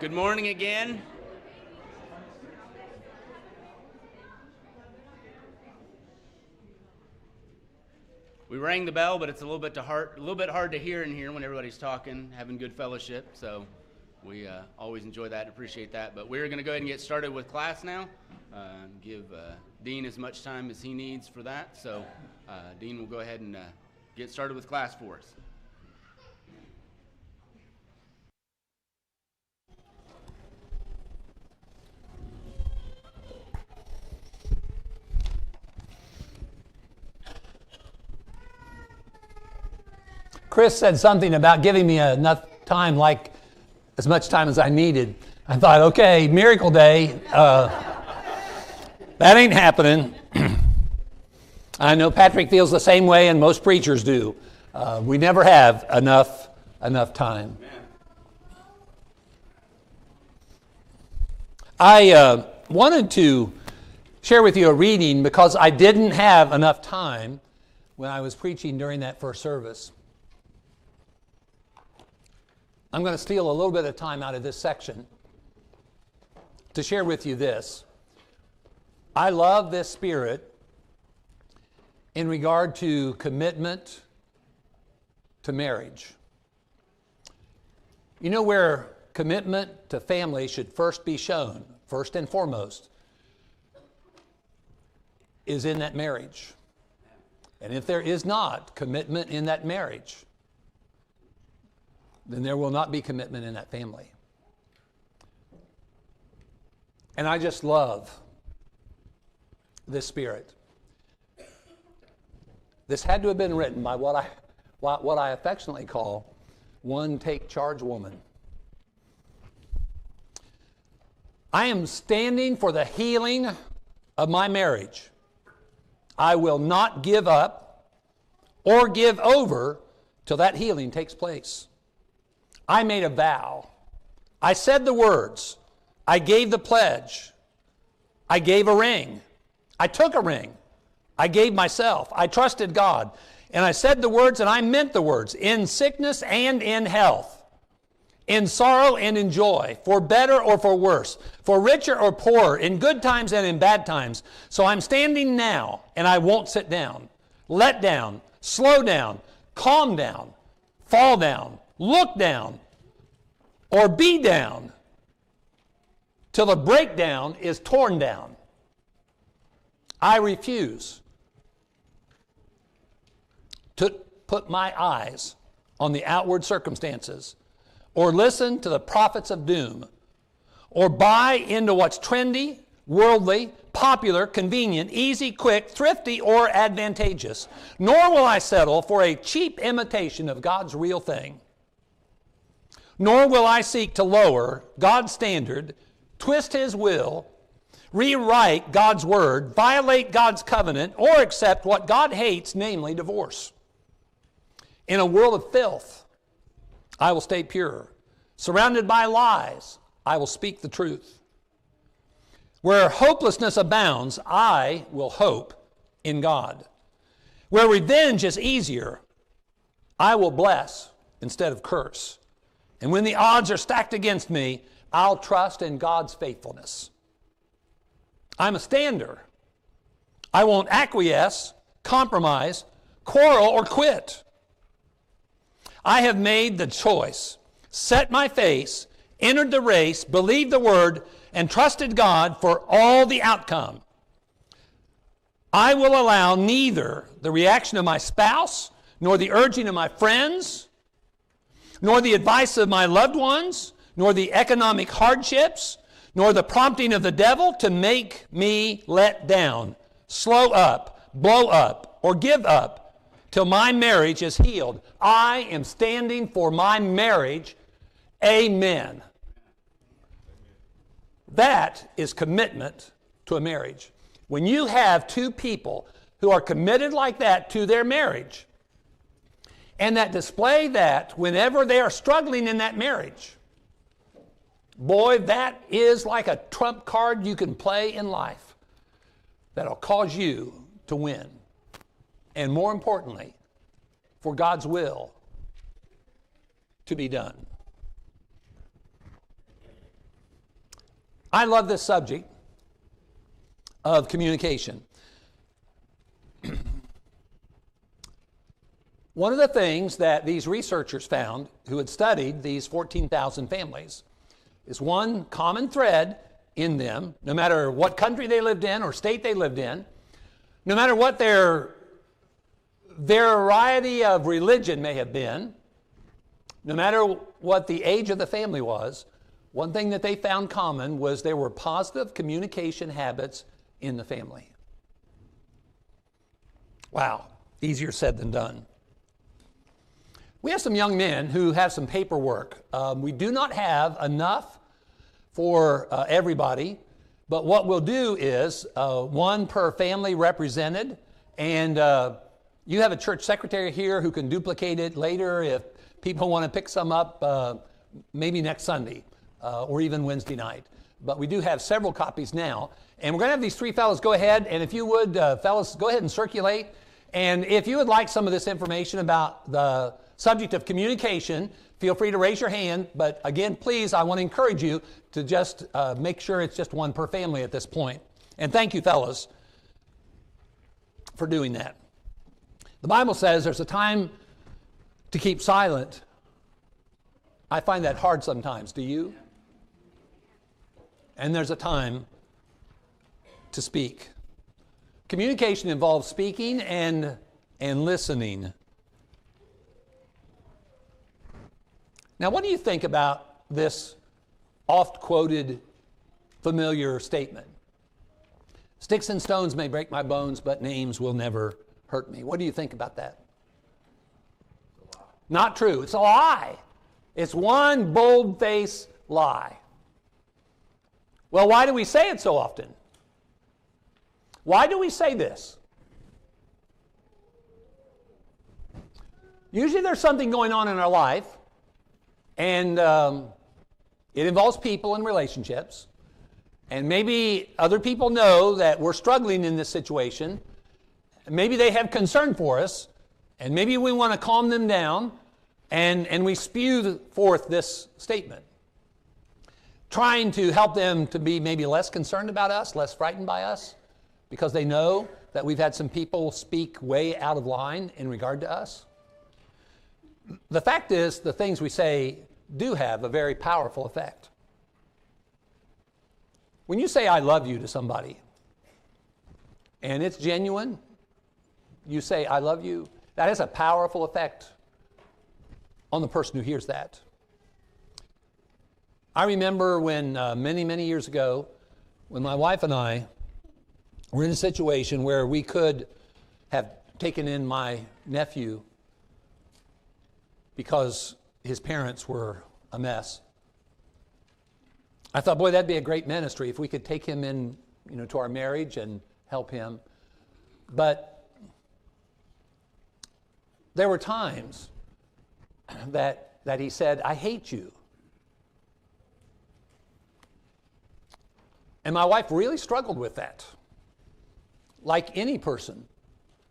Good morning again. We rang the bell, but it's a little bit hard to hear in here when everybody's talking, having good fellowship. So we always enjoy that and appreciate that. But we're going to go ahead and get started with class now. Give Dean as much time as he needs for that. So Dean will go ahead and get started with class for us. Chris said something about giving me enough time, like as much time as I needed. I thought, okay, miracle day, that ain't happening. I know Patrick feels the same way, and most preachers do. We never have enough time. I wanted to share with you a reading because I didn't have enough time when I was preaching during that first service. I'm going to steal a little bit of time out of this section to share with you this. I love this spirit in regard to commitment to marriage. You know where commitment to family should first be shown, first and foremost, is in that marriage. And if there is not commitment in that marriage, then there will not be commitment in that family. And I just love this spirit. This had to have been written by what I affectionately call one take charge woman. I am standing for the healing of my marriage. I will not give up or give over till that healing takes place. I made a vow. I said the words. I gave the pledge. I gave a ring. I took a ring. I gave myself. I trusted God. And I said the words and I meant the words, in sickness and in health, in sorrow and in joy, for better or for worse, for richer or poorer, in good times and in bad times. So I'm standing now and I won't sit down, let down, slow down, calm down, fall down, look down, or be down till the breakdown is torn down. I refuse to put my eyes on the outward circumstances or listen to the prophets of doom or buy into what's trendy, worldly, popular, convenient, easy, quick, thrifty, or advantageous. Nor will I settle for a cheap imitation of God's real thing. Nor will I seek to lower God's standard, twist His will, rewrite God's word, violate God's covenant, or accept what God hates, namely divorce. In a world of filth, I will stay pure. Surrounded by lies, I will speak the truth. Where hopelessness abounds, I will hope in God. Where revenge is easier, I will bless instead of curse. And when the odds are stacked against me, I'll trust in God's faithfulness. I'm a stander. I won't acquiesce, compromise, quarrel, or quit. I have made the choice, set my face, entered the race, believed the word, and trusted God for all the outcome. I will allow neither the reaction of my spouse, nor the urging of my friends, nor the advice of my loved ones, nor the economic hardships, nor the prompting of the devil to make me let down, slow up, blow up, or give up till my marriage is healed. I am standing for my marriage. Amen. That is commitment to a marriage. When you have two people who are committed like that to their marriage, and that display that whenever they are struggling in that marriage, boy, that is like a trump card you can play in life that'll cause you to win. And more importantly, for God's will to be done. I love this subject of communication. One of the things that these researchers found who had studied these 14,000 families is one common thread in them, no matter what country they lived in or state they lived in, no matter what their variety of religion may have been, no matter what the age of the family was, one thing that they found common was there were positive communication habits in the family. Wow, easier said than done. We have some young men who have some paperwork. We do not have enough for everybody, but what we'll do is one per family represented, and you have a church secretary here who can duplicate it later if people want to pick some up maybe next Sunday or even Wednesday night. But we do have several copies now, and we're going to have these three fellows go ahead, and if you would, fellas, go ahead and circulate. And if you would like some of this information about the subject of communication, feel free to raise your hand. But again, please, I want to encourage you to just make sure it's just one per family at this point. And thank you, fellas, for doing that. The Bible says there's a time to keep silent. I find that hard sometimes. Do you? And there's a time to speak. Communication involves speaking and listening. Now, what do you think about this oft-quoted familiar statement? Sticks and stones may break my bones, but names will never hurt me. What do you think about that? Not true. It's a lie. It's one bold-faced lie. Well, why do we say it so often? Why do we say this? Usually there's something going on in our life, and it involves people and relationships. And maybe other people know that we're struggling in this situation. Maybe they have concern for us, and maybe we want to calm them down, and we spew forth this statement, trying to help them to be maybe less concerned about us, less frightened by us, because they know that we've had some people speak way out of line in regard to us. The fact is, the things we say do have a very powerful effect. When you say, I love you to somebody, and it's genuine, you say, I love you, that has a powerful effect on the person who hears that. I remember when many years ago, when my wife and I were in a situation where we could have taken in my nephew because his parents were a mess. I thought, boy, that'd be a great ministry if we could take him in, to our marriage and help him. But there were times that he said, I hate you. And my wife really struggled with that, like any person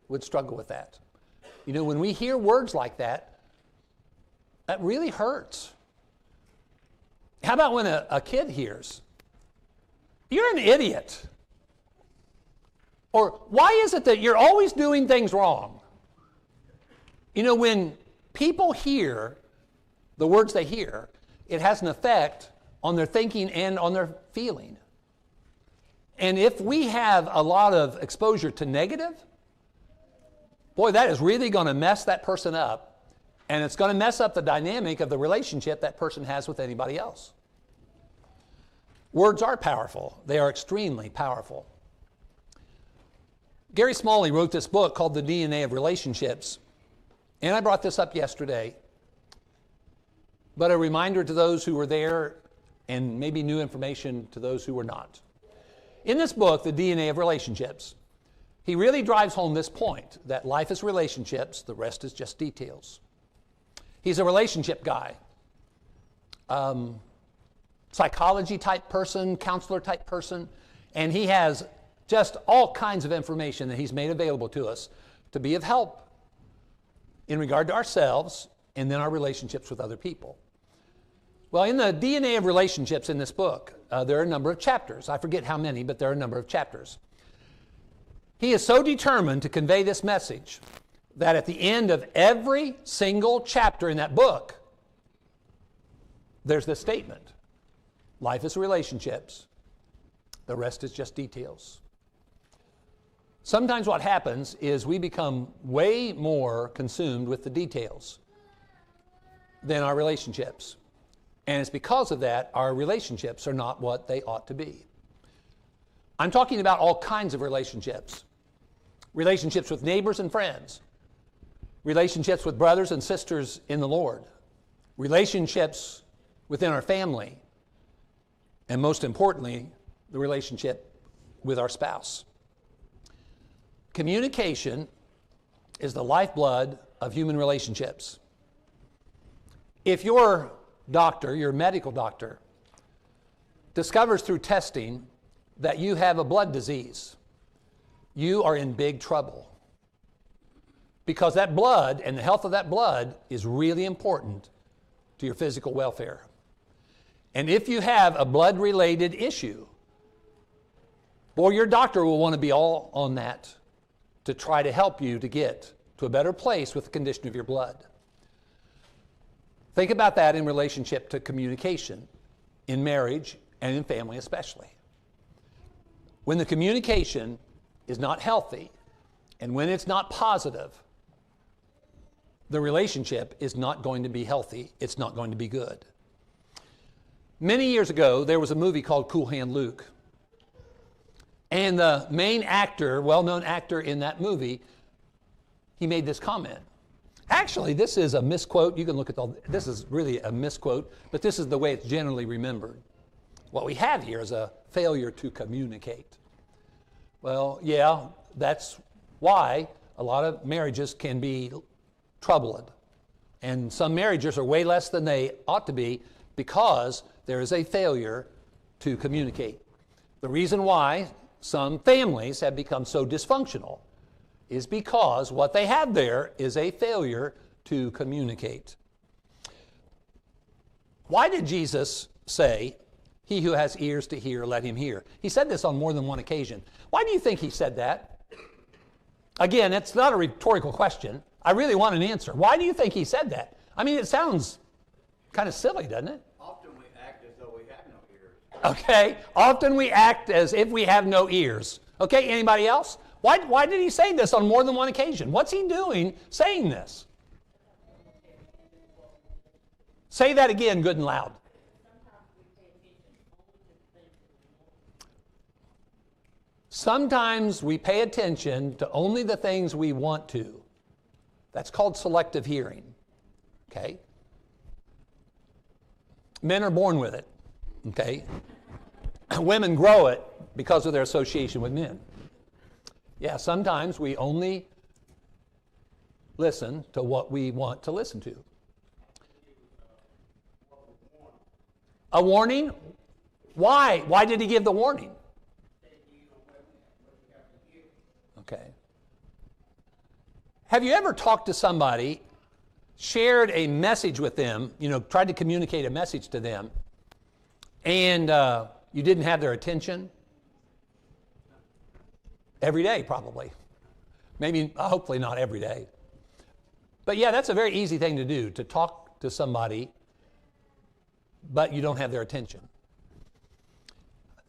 would struggle with that. When we hear words like that, that really hurts. How about when a kid hears, you're an idiot? Or why is it that you're always doing things wrong? When people hear the words they hear, it has an effect on their thinking and on their feeling. And if we have a lot of exposure to negative, boy, that is really going to mess that person up. And it's going to mess up the dynamic of the relationship that person has with anybody else. Words are powerful. They are extremely powerful. Gary Smalley wrote this book called The DNA of Relationships. And I brought this up yesterday. But a reminder to those who were there and maybe new information to those who were not. In this book, The DNA of Relationships, he really drives home this point that life is relationships, the rest is just details. He's a relationship guy, psychology type person, counselor type person, and he has just all kinds of information that he's made available to us to be of help in regard to ourselves and then our relationships with other people. Well, in the DNA of relationships in this book, there are a number of chapters. I forget how many, but there are a number of chapters. He is so determined to convey this message that at the end of every single chapter in that book, there's this statement: life is relationships. The rest is just details. Sometimes what happens is we become way more consumed with the details than our relationships. And it's because of that our relationships are not what they ought to be. I'm talking about all kinds of relationships. Relationships with neighbors and friends. Relationships with brothers and sisters in the Lord. Relationships within our family. And most importantly, the relationship with our spouse. Communication is the lifeblood of human relationships. If your doctor, your medical doctor, discovers through testing that you have a blood disease, you are in big trouble. Because that blood and the health of that blood is really important to your physical welfare. And if you have a blood-related issue, boy, your doctor will want to be all on that to try to help you to get to a better place with the condition of your blood. Think about that in relationship to communication, in marriage and in family especially. When the communication is not healthy and when it's not positive, the relationship is not going to be healthy. It's not going to be good. Many years ago, there was a movie called Cool Hand Luke. And the main actor, well-known actor in that movie, he made this comment. Actually, this is a misquote. You can look at this is really a misquote, but this is the way it's generally remembered. What we have here is a failure to communicate. Well, yeah, that's why a lot of marriages can be troubled. And some marriages are way less than they ought to be because there is a failure to communicate. The reason why some families have become so dysfunctional is because what they have there is a failure to communicate. Why did Jesus say, "He who has ears to hear, let him hear"? He said this on more than one occasion. Why do you think he said that? Again, it's not a rhetorical question. I really want an answer. Why do you think he said that? I mean, it sounds kind of silly, doesn't it? Often we act as though we have no ears. Okay, often we act as if we have no ears. Okay, anybody else? Why did he say this on more than one occasion? What's he doing saying this? Say that again, good and loud. Sometimes we pay attention to only the things we want to. That's called selective hearing. Okay? Men are born with it. Okay? Women grow it because of their association with men. Yeah, sometimes we only listen to what we want to listen to. A warning? Why? Why did he give the warning? Okay. Have you ever talked to somebody, shared a message with them, tried to communicate a message to them, and you didn't have their attention? Every day, probably. Maybe, hopefully not every day. But yeah, that's a very easy thing to do, to talk to somebody, but you don't have their attention.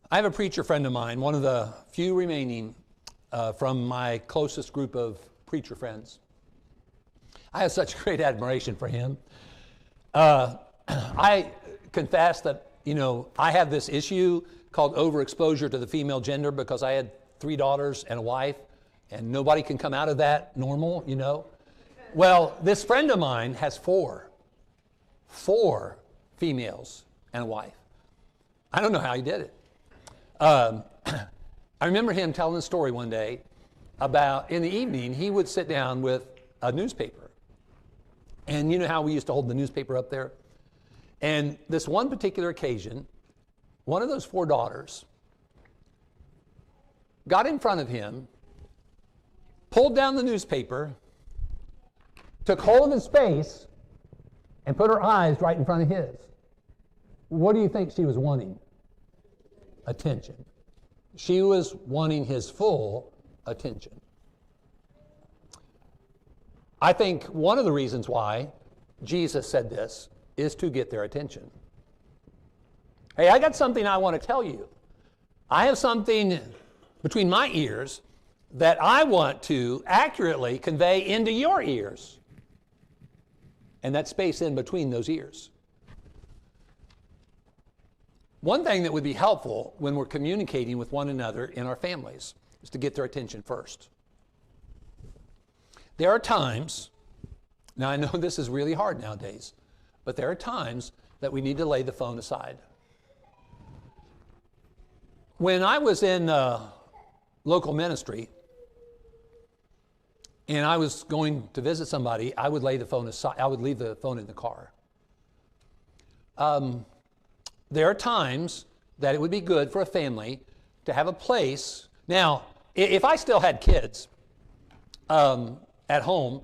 I have a preacher friend of mine, one of the few remaining from my closest group of preacher friends. I have such great admiration for him. I confess that, I have this issue called overexposure to the female gender because I had 3 daughters and a wife, and nobody can come out of that normal, Well, this friend of mine has 4 females and a wife. I don't know how he did it. I remember him telling a story one day about, in the evening, he would sit down with a newspaper. And you know how we used to hold the newspaper up there? And this one particular occasion, one of those 4 daughters got in front of him, pulled down the newspaper, took hold of his face, and put her eyes right in front of his. What do you think she was wanting? Attention. She was wanting his full attention. I think one of the reasons why Jesus said this is to get their attention. Hey, I got something I want to tell you. I have something between my ears that I want to accurately convey into your ears. And that space in between those ears. One thing that would be helpful when we're communicating with one another in our families is to get their attention first. There are times, now I know this is really hard nowadays, but there are times that we need to lay the phone aside. When I was in local ministry and I was going to visit somebody, I would lay the phone aside. I would leave the phone in the car. There are times that it would be good for a family to have a place. Now, if I still had kids at home,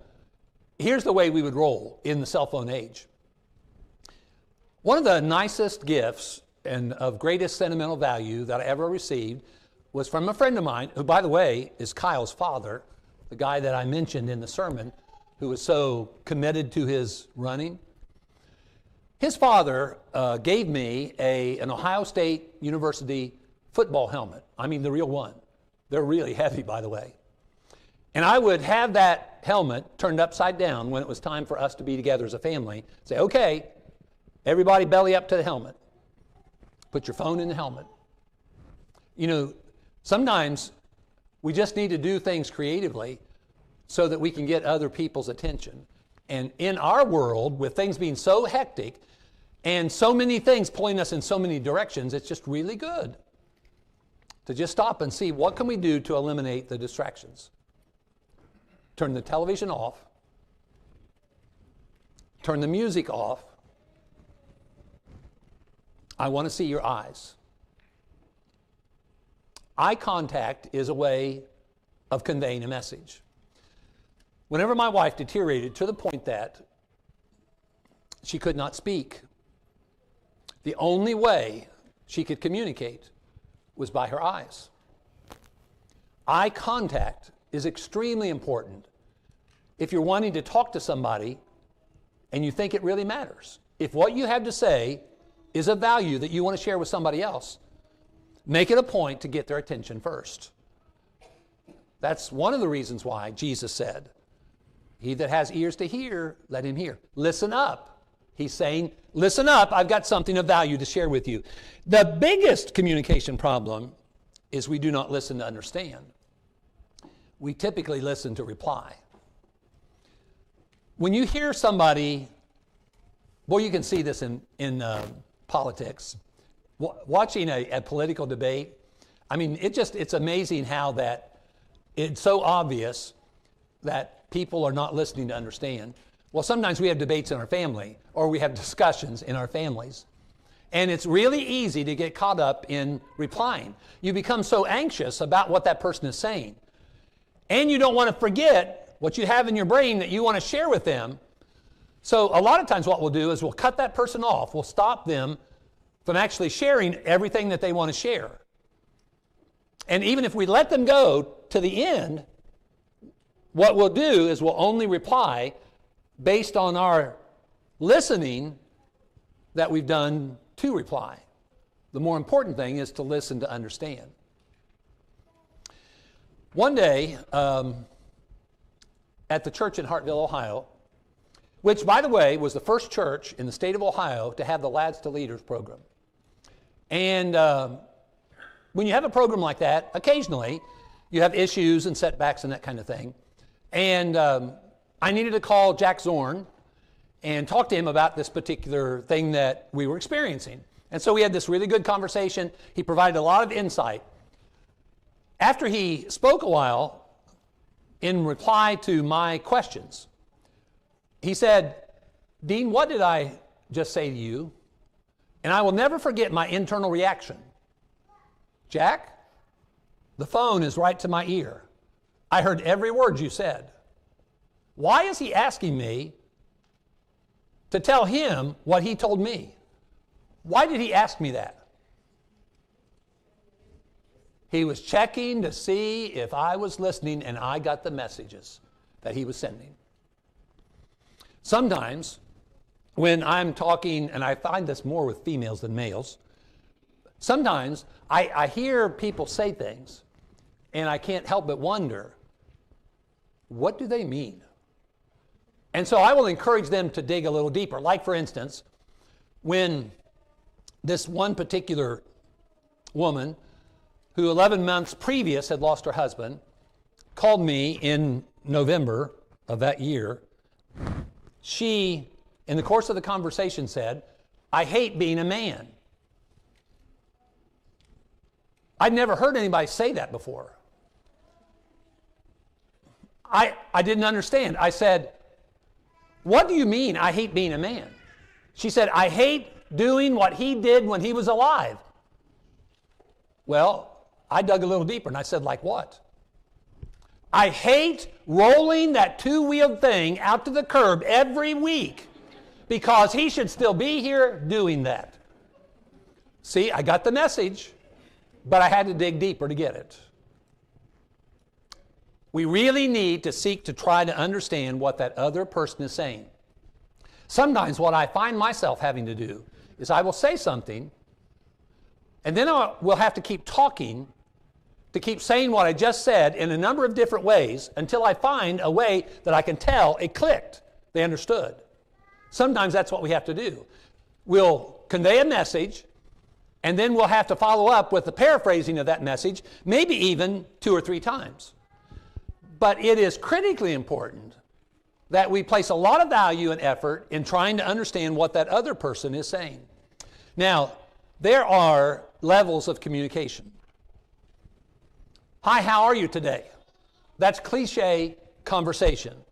here's the way we would roll in the cell phone age. One of the nicest gifts and of greatest sentimental value that I ever received was from a friend of mine, who, by the way, is Kyle's father, the guy that I mentioned in the sermon, who was so committed to his running. His father gave me an Ohio State University football helmet. I mean, the real one. They're really heavy, by the way. And I would have that helmet turned upside down when it was time for us to be together as a family. Say, okay, everybody belly up to the helmet. Put your phone in the helmet. You know, sometimes we just need to do things creatively so that we can get other people's attention. And in our world, with things being so hectic and so many things pulling us in so many directions, it's just really good to just stop and see what can we do to eliminate the distractions. Turn the television off. Turn the music off. I want to see your eyes. Eye contact is a way of conveying a message. Whenever my wife deteriorated to the point that she could not speak, the only way she could communicate was by her eyes. Eye contact is extremely important if you're wanting to talk to somebody and you think it really matters. If what you have to say is a value that you want to share with somebody else, make it a point to get their attention first. That's one of the reasons why Jesus said, he that has ears to hear, let him hear. Listen up. He's saying, listen up, I've got something of value to share with you. The biggest communication problem is we do not listen to understand. We typically listen to reply. When you hear somebody, well, you can see this in politics. Watching a political debate, I mean, it's amazing how that it's so obvious that people are not listening to understand. Well, sometimes we have debates in our family, or we have discussions in our families. And it's really easy to get caught up in replying. You become so anxious about what that person is saying. And you don't want to forget what you have in your brain that you want to share with them. So a lot of times what we'll do is we'll cut that person off. We'll stop them from actually sharing everything that they want to share. And even if we let them go to the end, what we'll do is we'll only reply based on our listening that we've done to reply. The more important thing is to listen to understand. One day, at the church in Hartville, Ohio, which, by the way, was the first church in the state of Ohio to have the Lads to Leaders program. And when you have a program like that, occasionally you have issues and setbacks and that kind of thing. And I needed to call Jack Zorn and talk to him about this particular thing that we were experiencing. And so we had this really good conversation. He provided a lot of insight. After he spoke a while, in reply to my questions, he said, "Dean, what did I just say to you?" And I will never forget my internal reaction. "Jack, the phone is right to my ear. I heard every word you said. Why is he asking me to tell him what he told me?" Why did he ask me that? He was checking to see if I was listening and I got the messages that he was sending. Sometimes when I'm talking, and I find this more with females than males, sometimes I hear people say things and I can't help but wonder, what do they mean? And so I will encourage them to dig a little deeper. Like, for instance, when this one particular woman, who 11 months previous had lost her husband, called me in November of that year, she, in the course of the conversation, said, "I hate being a man." I'd never heard anybody say that before. I didn't understand. I said, "What do you mean, I hate being a man?" She said, "I hate doing what he did when he was alive." Well, I dug a little deeper and I said, "Like what?" "I hate rolling that two-wheeled thing out to the curb every week because he should still be here doing that." See, I got the message, but I had to dig deeper to get it. We really need to seek to try to understand what that other person is saying. Sometimes what I find myself having to do is I will say something, and then I will have to keep talking to keep saying what I just said in a number of different ways until I find a way that I can tell it clicked. They understood. Sometimes that's what we have to do. We'll convey a message, and then we'll have to follow up with the paraphrasing of that message, maybe even 2 or 3 times. But it is critically important that we place a lot of value and effort in trying to understand what that other person is saying. Now, there are levels of communication. "Hi, how are you today?" That's cliche conversation.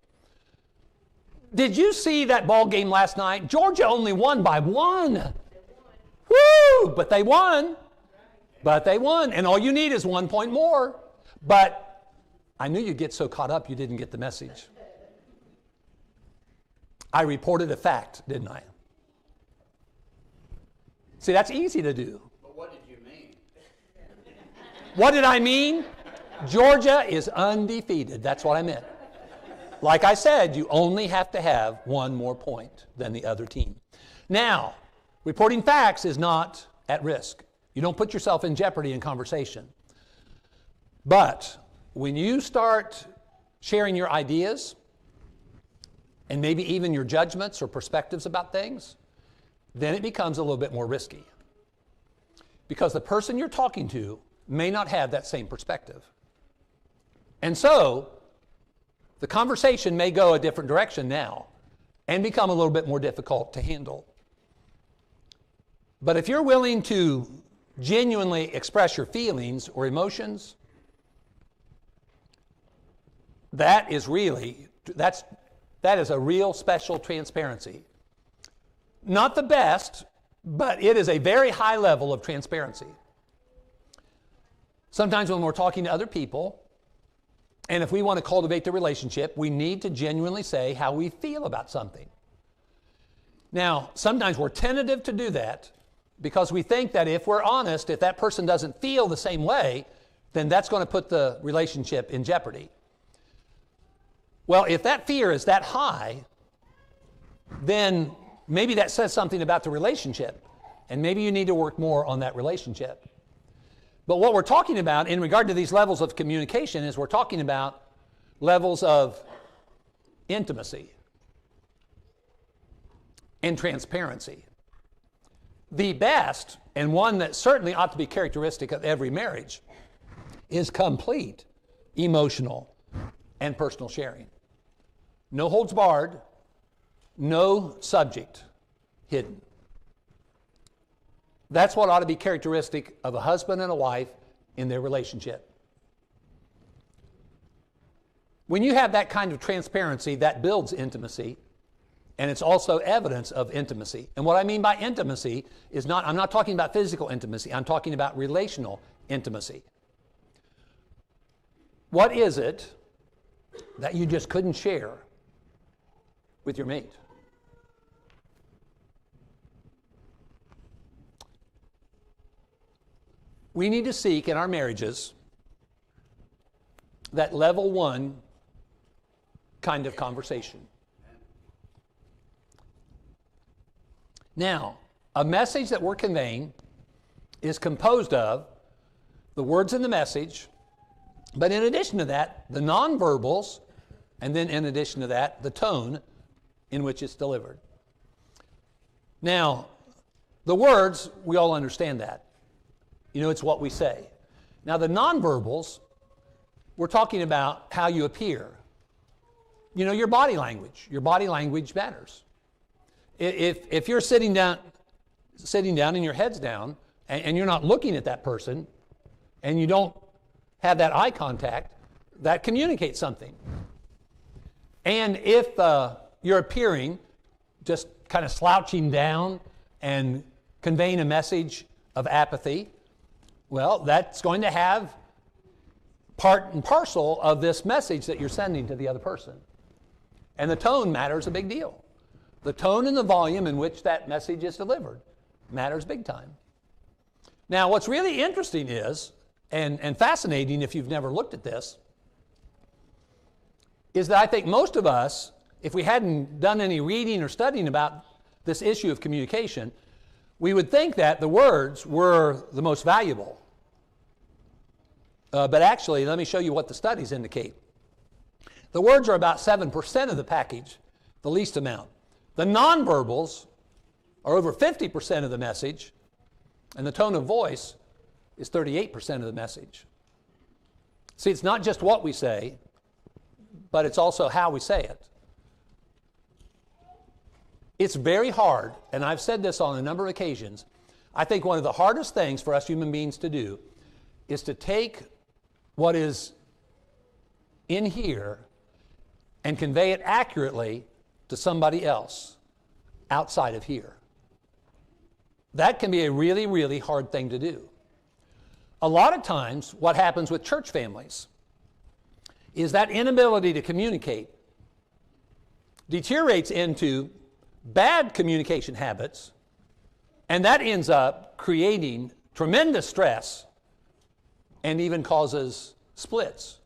"Did you see that ball game last night? Georgia only won by 1. Woo! But they won. But they won. And all you need is 1 point more. But I knew you'd get so caught up you didn't get the message. I reported a fact, didn't I?" See, that's easy to do. But what did you mean? What did I mean? Georgia is undefeated. That's what I meant. Like I said, you only have to have 1 more point than the other team. Now, reporting facts is not at risk. You don't put yourself in jeopardy in conversation. But when you start sharing your ideas and maybe even your judgments or perspectives about things, then it becomes a little bit more risky. Because the person you're talking to may not have that same perspective. And so, the conversation may go a different direction now and become a little bit more difficult to handle. But if you're willing to genuinely express your feelings or emotions, that is a real special transparency. Not the best, but it is a very high level of transparency. Sometimes when we're talking to other people, and if we want to cultivate the relationship, we need to genuinely say how we feel about something. Now, sometimes we're tentative to do that because we think that if we're honest, if that person doesn't feel the same way, then that's going to put the relationship in jeopardy. Well, if that fear is that high, then maybe that says something about the relationship, and maybe you need to work more on that relationship. But what we're talking about in regard to these levels of communication is we're talking about levels of intimacy and transparency. The best, and one that certainly ought to be characteristic of every marriage, is complete emotional and personal sharing. No holds barred, no subject hidden. That's what ought to be characteristic of a husband and a wife in their relationship. When you have that kind of transparency, that builds intimacy, and it's also evidence of intimacy. And what I mean by intimacy is I'm not talking about physical intimacy, I'm talking about relational intimacy. What is it that you just couldn't share with your mate? we need to seek in our marriages that level 1 kind of conversation. Now, a message that we're conveying is composed of the words in the message, but in addition to that, the nonverbals, and then in addition to that, the tone in which it's delivered. Now, the words, we all understand that. You know, it's what we say. Now, the nonverbals, we're talking about how you appear. You know, your body language. Your body language matters. If you're sitting down and your head's down, and you're not looking at that person, and you don't have that eye contact, that communicates something. And if you're appearing just kind of slouching down and conveying a message of apathy, well, that's going to have part and parcel of this message that you're sending to the other person. And the tone matters a big deal. The tone and the volume in which that message is delivered matters big time. Now, what's really interesting is, and fascinating if you've never looked at this, is that I think most of us, if we hadn't done any reading or studying about this issue of communication, we would think that the words were the most valuable. But actually, let me show you what the studies indicate. The words are about 7% of the package, the least amount. The nonverbals are over 50% of the message, and the tone of voice is 38% of the message. See, it's not just what we say, but it's also how we say it. It's very hard, and I've said this on a number of occasions. I think one of the hardest things for us human beings to do is to take what is in here and convey it accurately to somebody else outside of here. That can be a really, really hard thing to do. A lot of times, what happens with church families is that inability to communicate deteriorates into bad communication habits, and that ends up creating tremendous stress and even causes splits.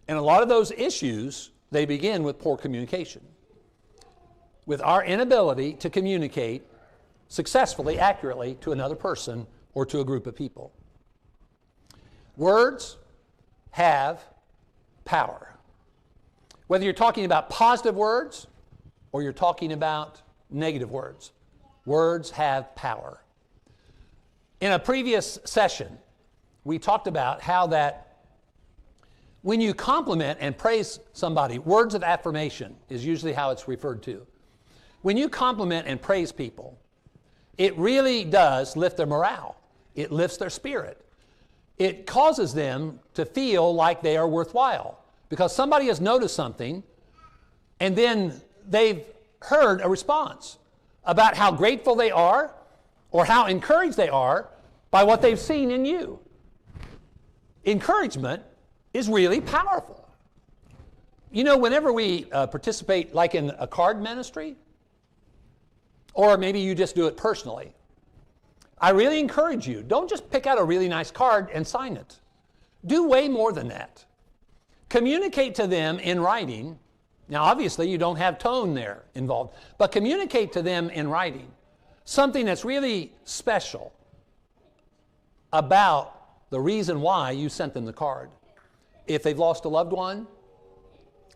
And a lot of those issues, they begin with poor communication, with our inability to communicate successfully, accurately to another person or to a group of people. Words have power. Whether you're talking about positive words or you're talking about negative words, words have power. In a previous session, we talked about how that when you compliment and praise somebody, words of affirmation is usually how it's referred to. When you compliment and praise people, it really does lift their morale. It lifts their spirit. It causes them to feel like they are worthwhile because somebody has noticed something and then they've heard a response about how grateful they are or how encouraged they are by what they've seen in you. Encouragement is really powerful. You know, whenever we participate like in a card ministry, or maybe you just do it personally, I really encourage you, don't just pick out a really nice card and sign it. Do way more than that. Communicate to them in writing. Now, obviously, you don't have tone there involved, but communicate to them in writing something that's really special about the reason why you sent them the card. If they've lost a loved one,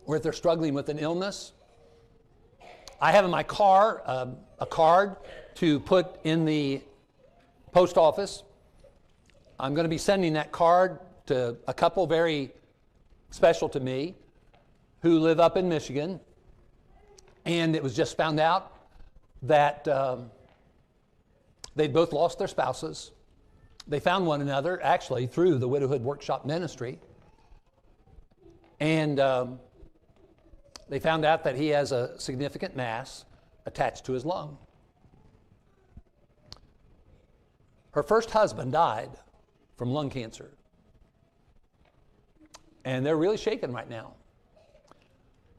or if they're struggling with an illness. I have in my car a card to put in the post office. I'm going to be sending that card to a couple very special to me who live up in Michigan. And it was just found out that they'd both lost their spouses. They found one another actually through the Widowhood Workshop Ministry. And they found out that he has a significant mass attached to his lung. Her first husband died from lung cancer. And they're really shaken right now.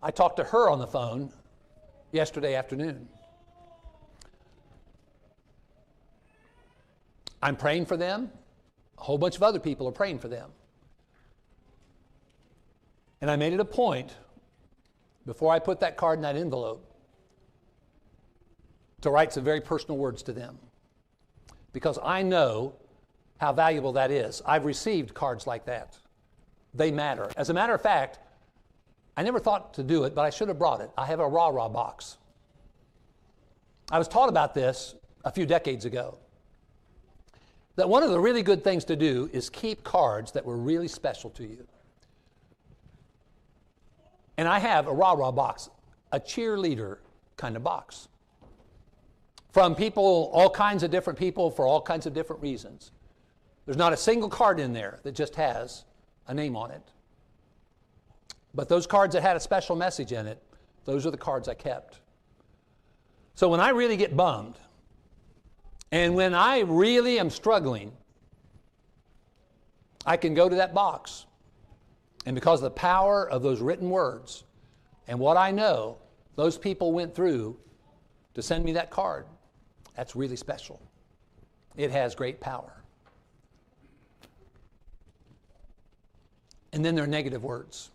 I talked to her on the phone yesterday afternoon. I'm praying for them. A whole bunch of other people are praying for them. And I made it a point, before I put that card in that envelope, to write some very personal words to them. Because I know how valuable that is. I've received cards like that. They matter. As a matter of fact, I never thought to do it, but I should have brought it. I have a rah-rah box. I was taught about this a few decades ago. That one of the really good things to do is keep cards that were really special to you. And I have a rah-rah box, a cheerleader kind of box. From people, all kinds of different people, for all kinds of different reasons. There's not a single card in there that just has a name on it. But those cards that had a special message in it, those are the cards I kept. So when I really get bummed, and when I really am struggling, I can go to that box. And because of the power of those written words and what I know those people went through to send me that card, that's really special. It has great power. And then there are negative words.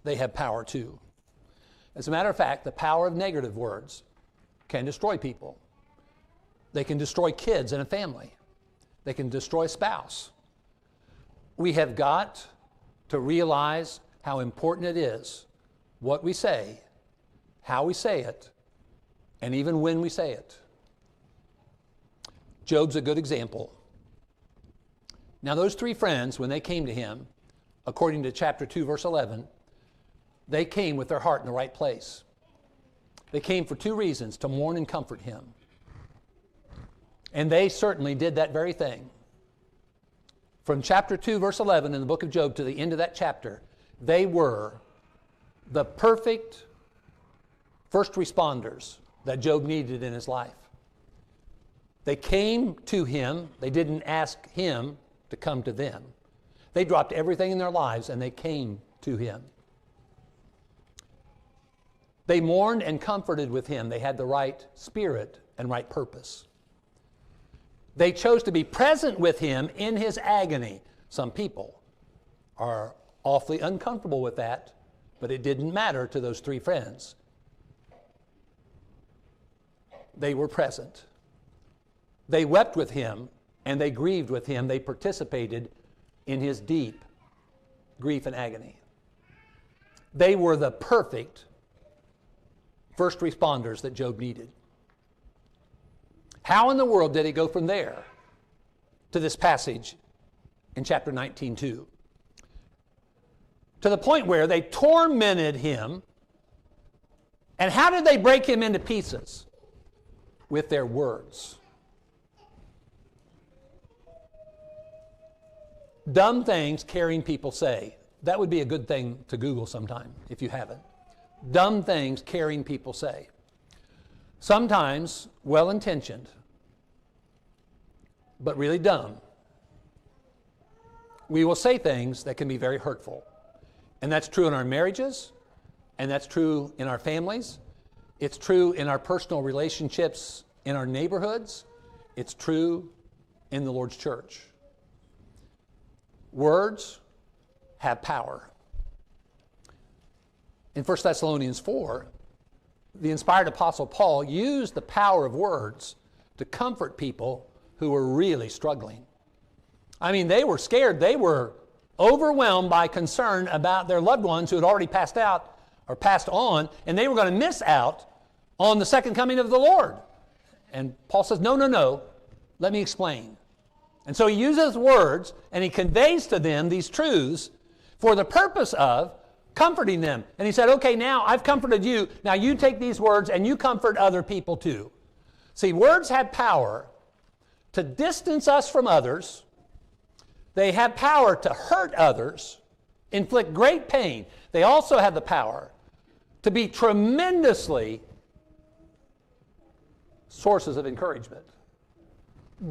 They have power too. As a matter of fact, the power of negative words can destroy people. They can destroy kids in a family. They can destroy a spouse. We have got to realize how important it is what we say, how we say it, and even when we say it. Job's a good example. Now those three friends, when they came to him, according to chapter 2, verse 11, they came with their heart in the right place. They came for two reasons: to mourn and comfort him. And they certainly did that very thing. From chapter 2, verse 11 in the book of Job to the end of that chapter, they were the perfect first responders that Job needed in his life. They came to him. They didn't ask him to come to them. They dropped everything in their lives and they came to him. They mourned and comforted with him. They had the right spirit and right purpose. They chose to be present with him in his agony. Some people are awfully uncomfortable with that, but it didn't matter to those three friends. They were present. They wept with him and they grieved with him. They participated in his deep grief and agony. They were the perfect first responders that Job needed. How in the world did he go from there to this passage in chapter 19:2? To the point where they tormented him. And how did they break him into pieces? With their words. Dumb things caring people say. That would be a good thing to Google sometime if you haven't. Dumb things caring people say. Sometimes well-intentioned, but really dumb. We will say things that can be very hurtful. And that's true in our marriages, and that's true in our families. It's true in our personal relationships in our neighborhoods. It's true in the Lord's church. Words have power. In 1 Thessalonians 4, the inspired apostle Paul used the power of words to comfort people who were really struggling. I mean, they were scared. They were overwhelmed by concern about their loved ones who had already passed out or passed on, and they were going to miss out on the second coming of the Lord. And Paul says, no, let me explain. And so he uses words and he conveys to them these truths for the purpose of comforting them. And he said, okay, now I've comforted you. Now you take these words and you comfort other people too. See, words have power to distance us from others. They have power to hurt others, inflict great pain. They also have the power to be tremendously sources of encouragement,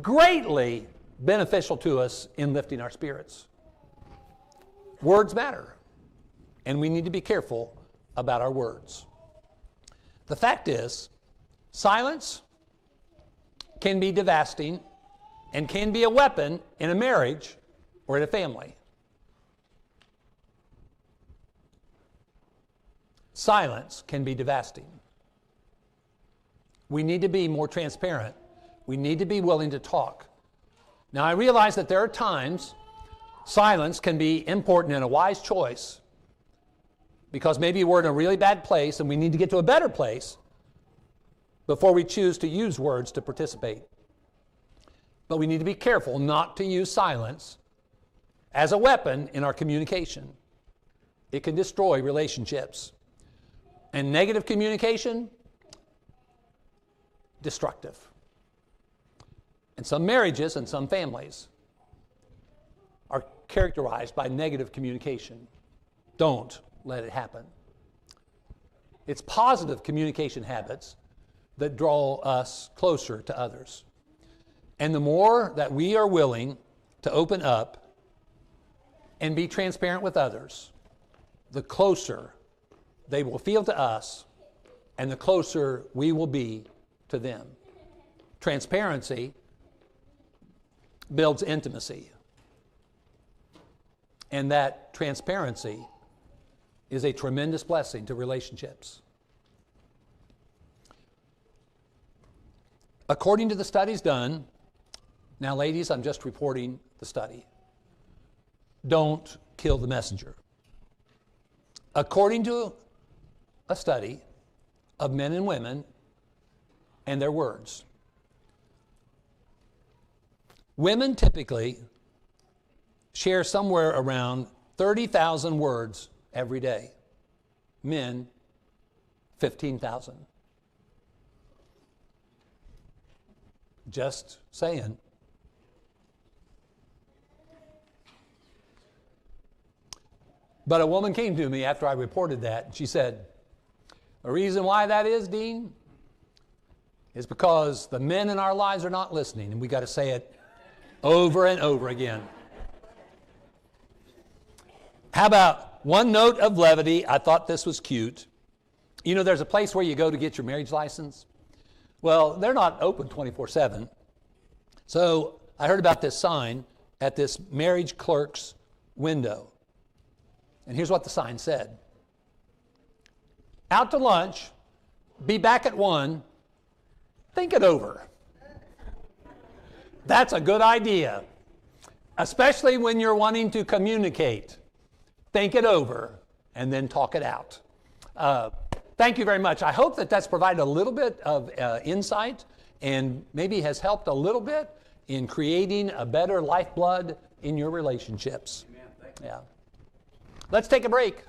greatly beneficial to us in lifting our spirits. Words matter, and we need to be careful about our words. The fact is, silence can be devastating and can be a weapon in a marriage or in a family. Silence can be devastating. We need to be more transparent. We need to be willing to talk. Now, I realize that there are times silence can be important and a wise choice because maybe we're in a really bad place and we need to get to a better place before we choose to use words to participate. But we need to be careful not to use silence as a weapon in our communication. It can destroy relationships. And negative communication, destructive. And some marriages and some families are characterized by negative communication. Don't let it happen. It's positive communication habits that draw us closer to others. And the more that we are willing to open up and be transparent with others, the closer they will feel to us and the closer we will be to them. Transparency builds intimacy. And that transparency is a tremendous blessing to relationships. According to the studies done, now ladies, I'm just reporting the study. Don't kill the messenger. According to a study of men and women and their words, women typically share somewhere around 30,000 words every day. Men, 15,000. Just saying. But a woman came to me after I reported that, and she said, the reason why that is, Dean, is because the men in our lives are not listening, and we got to say it over and over again. How about one note of levity? I thought this was cute. You know, there's a place where you go to get your marriage license. Well, they're not open 24/7. So I heard about this sign at this marriage clerk's window. And here's what the sign said. Out to lunch, be back at 1, think it over. That's a good idea, especially when you're wanting to communicate. Think it over and then talk it out. Thank you very much. I hope that that's provided a little bit of insight and maybe has helped a little bit in creating a better lifeblood in your relationships. Amen. Thank you. Yeah. Let's take a break.